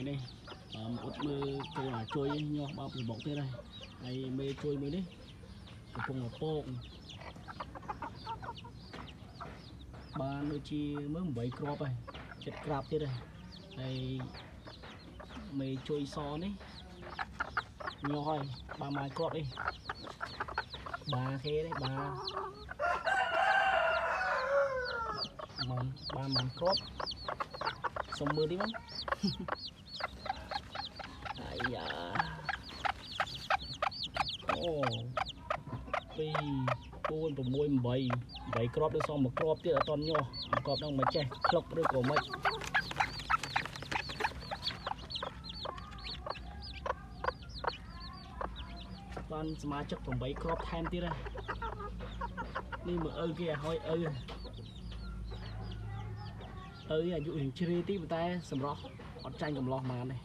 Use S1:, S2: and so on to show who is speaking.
S1: នេះមកអត់មើលកូនជួយញាស់បោកពីបុកទៀតហើយហើយមេជួយមើលនេះកំពុងមកពងបានដូចជាមើល8គ្រាប់ហើយចិត្តក្រាបទៀតហើយមេជួយសនេះញាស់ហើយបានមកគ្រាប់នេះបាគេđấy bà ba màn cốt xong mưa đi bóng ai da ô pi buôn và môi bảy crop được xong một cropទៀតអត់តញោះcropហ្នឹងមិនចេះក្លុកឬក៏មិនបានសមាជិក8គ្រាប់ថែមទៀតហើយនេះមើលឪគេឲ្យឪអាយុរៀងជ្រេទីប៉ុន្តែសម្រស់អត់ចាញ់កំឡោះហ្មងទេ